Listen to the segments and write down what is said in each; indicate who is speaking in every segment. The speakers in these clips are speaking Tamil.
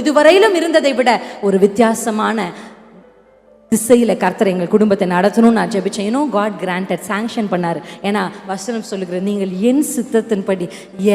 Speaker 1: இதுவரையிலும் இருந்ததை விட ஒரு வித்தியாசமான திசையில் கர்த்தர் எங்கள் குடும்பத்தை நடத்தணும்னு நான் ஜெபிச்சேன். காட் கிராண்டட், சாங்ஷன் பண்ணார். ஏன்னா வசனம் சொல்லுகிற, நீங்கள் என் சித்தத்தின்படி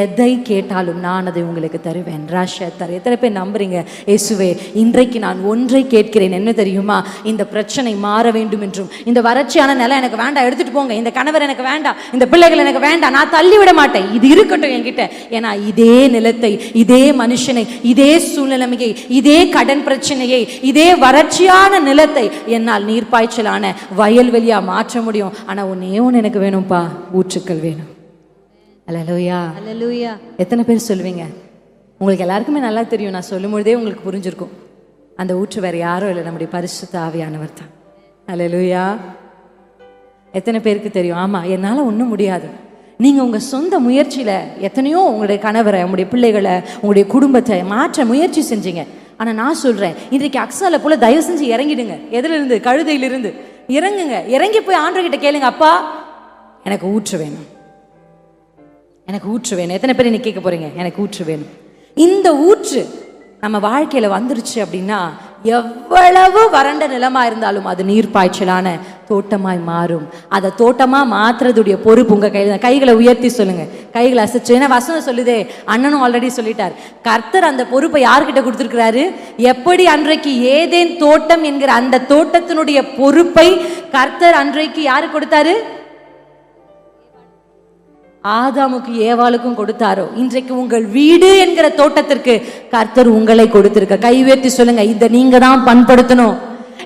Speaker 1: எதை கேட்டாலும் நான் அதை உங்களுக்கு தருவேன். ராஷத்தர். எத்தனை பேர் நம்புறீங்க? இயேசுவே, இன்றைக்கு நான் ஒன்றை கேட்கிறேன், என்ன தெரியுமா? இந்த பிரச்சனை மாற வேண்டும் என்றும், இந்த வறட்சியான நிலை எனக்கு வேண்டாம், எடுத்துட்டு போங்க, இந்த கணவர் எனக்கு வேண்டாம், இந்த பிள்ளைகள் எனக்கு வேண்டாம், நான் தள்ளி விட மாட்டேன், இது இருக்கட்டும் என்கிட்ட. ஏன்னா இதே நிலத்தை, இதே மனுஷனை, இதே சூழ்நிலைமையை, இதே கடன் பிரச்சனையை, இதே வறட்சியான நிலத்தை என்னால் நீர்ப்பாய்ச்சலான வயல்வெளியா மாற்ற முடியும். ஆனா ஒன்னே ஒன்று எனக்கு வேணும்ப்பா, ஊற்றுக்கள் வேணும். அல்லேலூயா, அல்லேலூயா. எத்தனை பேர் சொல்லுவீங்க? உங்களுக்கு எல்லாருக்குமே நல்லா தெரியும், நான் சொல்லும் பொழுதே உங்களுக்கு புரிஞ்சிருக்கும். அந்த ஊற்று வேற யாரும் இல்லை, நம்முடைய பரிசுத்த ஆவியானவர் தான். அல்லேலூயா. எத்தனை பேருக்கு தெரியும்? ஆமா, என்னால் ஒன்றும் முடியாது. நீங்க உங்க சொந்த முயற்சியில எத்தனையோ உங்களுடைய கணவரை, உங்களுடைய பிள்ளைகளை, உங்களுடைய குடும்பத்தை மாற்ற முயற்சி செஞ்சீங்க. ஆனால் நான் சொல்கிறேன், இன்றைக்கு அக்ஸால போல தயவு செஞ்சு இறங்கிடுங்க. எதிலிருந்து? கழுதையிலிருந்து இறங்குங்க. இறங்கி போய் ஆண்டவர்கிட்ட கேளுங்க, அப்பா எனக்கு ஊற்று வேணும், எனக்கு ஊற்று வேணும். எத்தனை பேர் இன்னைக்கு கேட்க போறீங்க? எனக்கு ஊற்று வேணும். இந்த ஊற்று நம்ம வாழ்க்கையில் வந்துருச்சு அப்படின்னா, எவ்வளவு வறண்ட நிலமா இருந்தாலும் அது நீர் பாய்ச்சலான தோட்டமாய் மாறும். அதை தோட்டமா மாத்துறதுடைய பொறுப்பு உங்க கையில. கைகளை உயர்த்தி சொல்லுங்க, கைகளை அசைச்சு. ஏன்னா வசனம் சொல்லுதே, அண்ணனும் ஆல்ரெடி சொல்லிட்டார், கர்த்தர் அந்த பொறுப்பை யார்கிட்ட கொடுத்திருக்கிறாரு? எப்படி அன்றைக்கு ஏதேன் தோட்டம் என்கிற அந்த தோட்டத்தினுடைய பொறுப்பை கர்த்தர் அன்றைக்கு யாரு கொடுத்தாரு? ஆதாமுக்கு ஏவாளுக்கும் கொடுத்தாரோ, இன்றைக்கு உங்கள் வீடு என்கிற தோட்டத்திற்கு கர்த்தர் உங்களை கொடுத்திருக்க. கை உயர்த்தி சொல்லுங்க, இதை நீங்க தான் பண்படுத்தணும்,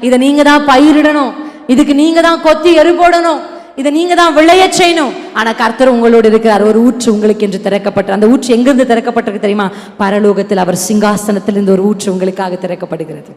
Speaker 1: இதை நீங்க தான் பயிரிடணும், இதுக்கு நீங்க தான் கொத்தி எரு போடணும், இதை நீங்க தான் விளைய செய்யணும். ஆனா கர்த்தர் உங்களோடு இருக்கிறார். ஒரு ஊற்று உங்களுக்கு என்று திறக்கப்பட்ட, அந்த ஊற்று எங்கிருந்து திறக்கப்பட்டிருக்கு தெரியுமா? பரலோகத்தில் அவர் சிங்காசனத்திலிருந்து ஒரு ஊற்று உங்களுக்காக திறக்கப்படுகிறது.